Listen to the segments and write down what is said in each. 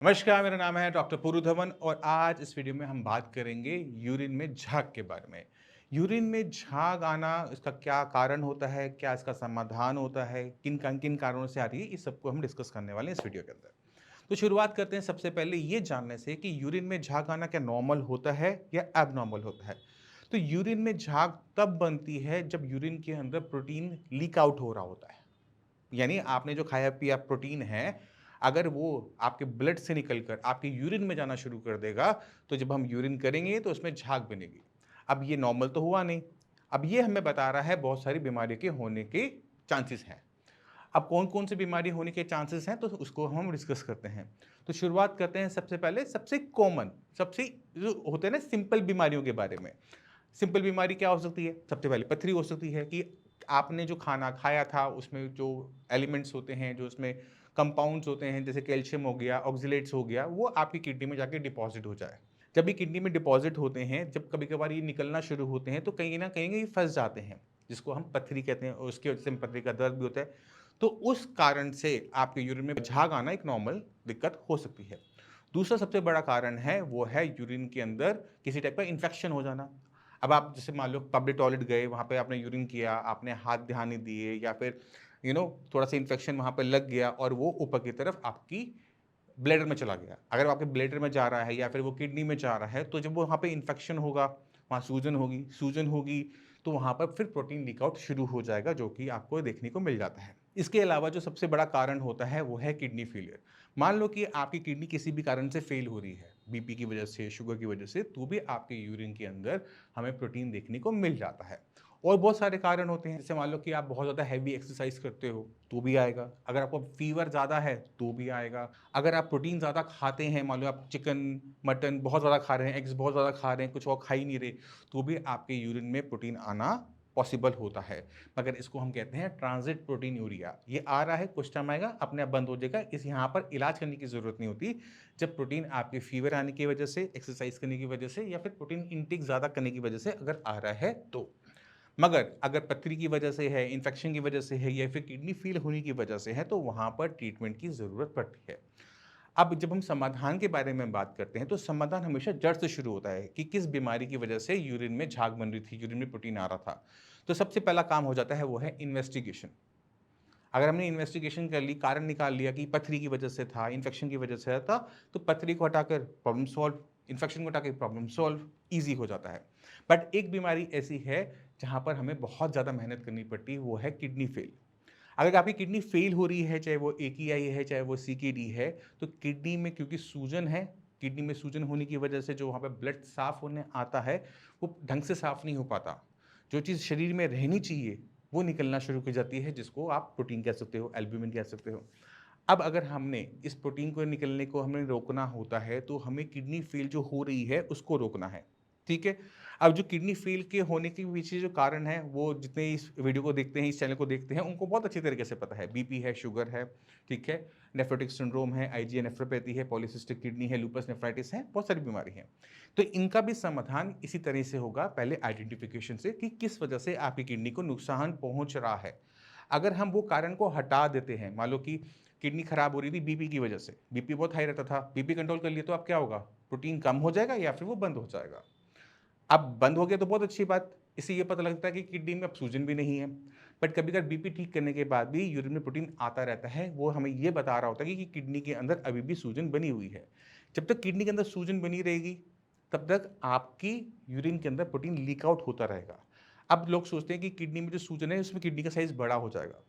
नमस्कार, मेरा नाम है डॉक्टर पुरु धवन और आज इस वीडियो में हम बात करेंगे यूरिन में झाग के बारे में। यूरिन में झाग आना, इसका क्या कारण होता है, क्या इसका समाधान होता है, किन कारणों से आ रही है, इस सबको हम डिस्कस करने वाले हैं इस वीडियो के अंदर। तो शुरुआत करते हैं सबसे पहले ये जानने से कि यूरिन में झाग आना क्या नॉर्मल होता है या एबनॉर्मल होता है। तो यूरिन में झाग तब बनती है जब यूरिन के अंदर प्रोटीन लीक आउट हो रहा होता है। यानी आपने जो खाया पिया प्रोटीन है, अगर वो आपके ब्लड से निकलकर आपके यूरिन में जाना शुरू कर देगा, तो जब हम यूरिन करेंगे तो उसमें झाग बनेगी। अब ये नॉर्मल तो हुआ नहीं। अब ये हमें बता रहा है बहुत सारी बीमारी के होने के चांसेस हैं। अब कौन-कौन सी बीमारी होने के चांसेस हैं, तो उसको हम डिस्कस करते हैं। तो शुरुआत करते हैं सबसे पहले सबसे कॉमन, सबसे जो होते हैं ना सिंपल बीमारियों के बारे में। सिंपल बीमारी क्या हो सकती है? सबसे पहले पथरी हो सकती है कि आपने जो खाना खाया था उसमें जो एलिमेंट्स होते हैं, जो उसमें कंपाउंड्स होते हैं जैसे कैल्शियम हो गया, ऑक्ज़ेलेट्स हो गया, वो आपकी किडनी में जाके डिपॉज़िट हो जाए। जब ये किडनी में डिपॉज़िट होते हैं, जब कभी-कभार ये निकलना शुरू होते हैं तो कहीं न कहीं ये फँस जाते हैं, जिसको हम पथरी कहते हैं और उसकी वजह से पथरी का दर्द भी होता है। तो उस कारण से आपके यूरिन में झाग आना एक नॉर्मल दिक्कत हो सकती है। दूसरा सबसे बड़ा कारण है वो है यूरिन के अंदर किसी टाइप का इन्फेक्शन हो जाना। अब आप जैसे मान लो पब्लिक टॉयलेट गए, वहाँ पे आपने यूरिन किया, आपने हाथ ध्यान नहीं दिए या फिर थोड़ा-सा इन्फेक्शन वहाँ पे लग गया और वो ऊपर की तरफ आपकी ब्लैडर में चला गया। अगर वो आपके ब्लैडर में जा रहा है या फिर वो किडनी में जा रहा है, तो जब वो वहाँ पे इन्फेक्शन होगा, वहाँ सूजन होगी, तो वहाँ पर फिर प्रोटीन लीक आउट शुरू हो जाएगा, जो कि आपको देखने को मिल जाता है। इसके अलावा जो सबसे बड़ा कारण होता है, वो है किडनी फेलियर। मान लो कि आपकी किडनी किसी भी कारण से फेल हो रही है, बीपी की वजह से, शुगर की वजह से, तो भी आपके यूरिन के अंदर हमें प्रोटीन देखने को मिल जाता है। और बहुत सारे कारण होते हैं, जैसे मान लो कि आप बहुत ज़्यादा हैवी एक्सरसाइज करते हो, तो भी आएगा। अगर आपको फीवर ज़्यादा है, तो भी आएगा। अगर आप प्रोटीन ज़्यादा खाते हैं, मान लो आप चिकन, मटन बहुत ज़्यादा खा रहे हैं, एग्स बहुत ज़्यादा खा रहे हैं, कुछ और खा ही नहीं रहे, तो भी आपके यूरिन में प्रोटीन आना पॉसिबल होता है। मगर इसको हम कहते हैं ट्रांजिट प्रोटीन यूरिया। ये आ रहा है, कुछ टाइम आएगा, अपने आप बंद हो जाएगा। इस यहाँ पर इलाज करने की ज़रूरत नहीं होती। जब प्रोटीन आपके फीवर आने की वजह से, एक्सरसाइज करने की वजह से या फिर प्रोटीन इनटेक ज़्यादा करने की वजह से अगर आ रहा है तो। मगर अगर पथरी की वजह से है, इन्फेक्शन की वजह से है या फिर किडनी फेल होने की वजह से है, तो वहाँ पर ट्रीटमेंट की ज़रूरत पड़ती है। अब जब हम समाधान के बारे में बात करते हैं, तो समाधान हमेशा जड़ से शुरू होता है कि किस बीमारी की वजह से यूरिन में झाग बन रही थी, यूरिन में प्रोटीन आ रहा था। तो सबसे पहला काम हो जाता है, वो है इन्वेस्टिगेशन। अगर हमने इन्वेस्टिगेशन कर ली, कारण निकाल लिया कि पथरी की वजह से था, इन्फेक्शन की वजह से था, तो पथरी को हटाकर प्रॉब्लम सॉल्व, इन्फेक्शन को हटा के प्रॉब्लम सॉल्व, ईज़ी हो जाता है। बट एक बीमारी ऐसी है, जहाँ पर हमें बहुत ज़्यादा मेहनत करनी पड़ती है, वो है किडनी फेल। अगर आपकी किडनी फेल हो रही है, चाहे वो एकीआई है, चाहे वो सीकेडी है, तो किडनी में क्योंकि सूजन है, किडनी में सूजन होने की वजह से जो वहाँ पे ब्लड साफ़ होने आता है, वो ढंग से साफ़ नहीं हो पाता। जो चीज़ शरीर में रहनी चाहिए, वो निकलना शुरू की जाती है, जिसको आप प्रोटीन कह सकते हो, एल्ब्यूमिन कह सकते हो। अब अगर हमने इस प्रोटीन को निकलने को हमें रोकना होता है, तो हमें किडनी फेल जो हो रही है, उसको रोकना है। ठीक है? अब जो किडनी फेल के होने के पीछे जो कारण है, वो जितने इस वीडियो को देखते हैं, इस चैनल को देखते हैं, उनको बहुत अच्छी तरीके से पता है। बीपी है, शुगर है, ठीक है? नेफ्रोटिक सिंड्रोम है, आईजीए नेफ्रोपैथी है, पॉलीसिस्टिक किडनी है, लूपस नेफ्राइटिस है, बहुत सारी बीमारी हैं। तो इनका भी समाधान इसी तरह से होगा, पहले आइडेंटिफिकेशन से कि किस वजह से आपकी किडनी को नुकसान पहुँच रहा है। अगर हम वो कारण को हटा देते हैं, मान लो कि किडनी खराब हो रही थी बीपी की वजह से, बीपी बहुत हाई रहता था, बीपी कंट्रोल कर लिया तो अब क्या होगा? प्रोटीन कम हो जाएगा या फिर वो बंद हो जाएगा। अब बंद हो गया तो बहुत अच्छी बात, इससे ये पता लगता है कि किडनी में अब सूजन भी नहीं है। बट कभी-कभार बीपी ठीक करने के बाद भी यूरिन में प्रोटीन आता रहता है, वो हमें ये बता रहा होता है कि किडनी के अंदर अभी भी सूजन बनी हुई है। जब तक किडनी के अंदर सूजन बनी रहेगी, तब तक आपकी यूरिन के अंदर प्रोटीन लीक आउट होता रहेगा। अब लोग सोचते हैं कि किडनी में जो सूजन है, उसमें किडनी का साइज़ बड़ा हो जाएगा।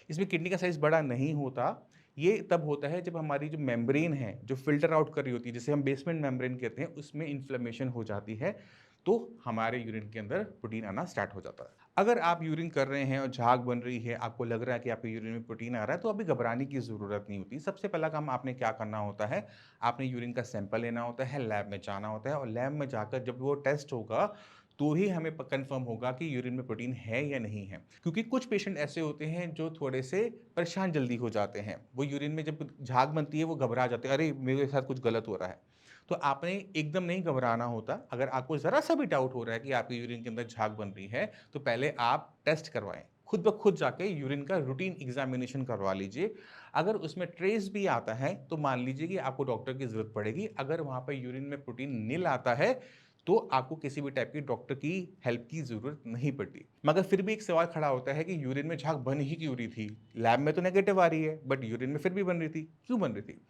इसमें किडनी का साइज़ बड़ा नहीं होता, ये तब होता है जब हमारी जो मेम्ब्रेन है, जो फ़िल्टर आउट कर रही होती है, जिसे हम बेसमेंट मेम्ब्रेन कहते हैं, उसमें इन्फ्लेमेशन हो जाती है, तो हमारे यूरिन के अंदर प्रोटीन आना स्टार्ट हो जाता है। अगर आप यूरिन कर रहे हैं और झाग बन रही है, आपको लग रहा है कि आपके यूरिन में प्रोटीन आ रहा है, तो अभी घबराने की ज़रूरत नहीं होती। सबसे पहला काम आपने क्या करना होता है, आपने यूरिन का सैंपल लेना होता है, लैब में जाना होता है और लैब में जाकर जब वो टेस्ट होगा, तो ही हमें कन्फर्म होगा कि यूरिन में प्रोटीन है या नहीं है। क्योंकि कुछ पेशेंट ऐसे होते हैं जो थोड़े से परेशान जल्दी हो जाते हैं। वो यूरिन में जब झाग बनती है वो घबरा जाते हैं, अरे मेरे साथ कुछ गलत हो रहा है। तो आपने एकदम नहीं घबराना होता। अगर आपको ज़रा-सा भी डाउट हो रहा है कि आपके यूरिन के अंदर झाग बन रही है, तो पहले आप टेस्ट करवाएँ। खुद ब खुद जाके यूरिन का रूटीन एग्ज़ामिनेशन करवा लीजिए। अगर उसमें ट्रेस भी आता है, तो मान लीजिए कि आपको डॉक्टर की ज़रूरत पड़ेगी। अगर वहाँ पे यूरिन में प्रोटीन निल आता है, तो आपको किसी भी टाइप की डॉक्टर की हेल्प की ज़रूरत नहीं पड़ती। मगर फिर भी एक सवाल खड़ा होता है कि यूरिन में झाग बन ही क्यों रही थी? लैब में तो नेगेटिव आ रही है, बट यूरिन में फिर भी बन रही थी, क्यों बन रही थी?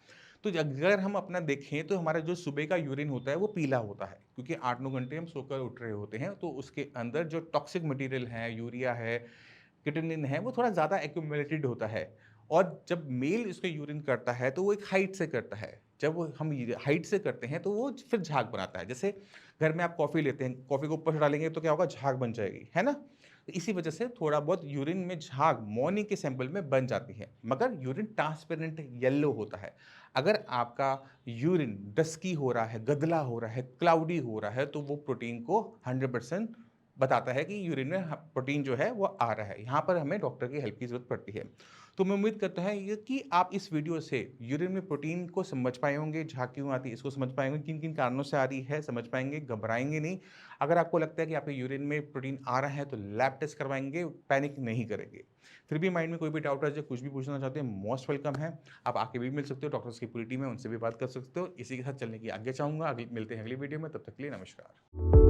तो अगर हम अपना देखें तो हमारा जो सुबह का यूरिन होता है वो पीला होता है, क्योंकि 8-9 घंटे हम सोकर उठ रहे होते हैं, तो उसके अंदर जो टॉक्सिक मटेरियल है, यूरिया है, क्रिएटिनिन है, वो थोड़ा ज़्यादा एक्यूमुलेटेड होता है। और जब मेल इसको यूरिन करता है तो वो एक हाइट से करता है। जब वो हम ये हाइट से करते हैं तो वो फिर झाग बनाता है। जैसे घर में आप कॉफ़ी लेते हैं, कॉफ़ी को ऊपर से डालेंगे तो क्या होगा, झाग बन जाएगी, है ना? तो इसी वजह से थोड़ा बहुत यूरिन में झाग मॉर्निंग के सैंपल में बन जाती है, मगर यूरिन ट्रांसपेरेंट येलो होता है। अगर आपका यूरिन डस्की हो रहा है, गदला हो रहा है, क्लाउडी हो रहा है, तो वो प्रोटीन को 100% बताता है कि यूरिन में प्रोटीन जो है वो आ रहा है। यहाँ पर हमें डॉक्टर की हेल्प की ज़रूरत पड़ती है। तो मैं उम्मीद करता है ये कि आप इस वीडियो से यूरिन में प्रोटीन को समझ पाए होंगे, झाग क्यों आती है इसको समझ पाए होंगे, किन-किन कारणों से आ रही है समझ पाएँगे, घबराएँगे नहीं। अगर आपको लगता है कि आपके यूरिन में प्रोटीन आ रहा है तो लैब टेस्ट करवाएँगे, पैनिक नहीं करेंगे। फिर भी माइंड में कोई भी डाउट है, जो कुछ भी पूछना चाहते हैं, मोस्ट वेलकम है। आप आके भी मिल सकते हो, डॉक्टर्स की पूरी टीम है, उनसे भी बात कर सकते हो। इसी के साथ चलने की आज्ञा चाहूँगा। अगली मिलते हैं अगली वीडियो में, तब तक के लिए नमस्कार।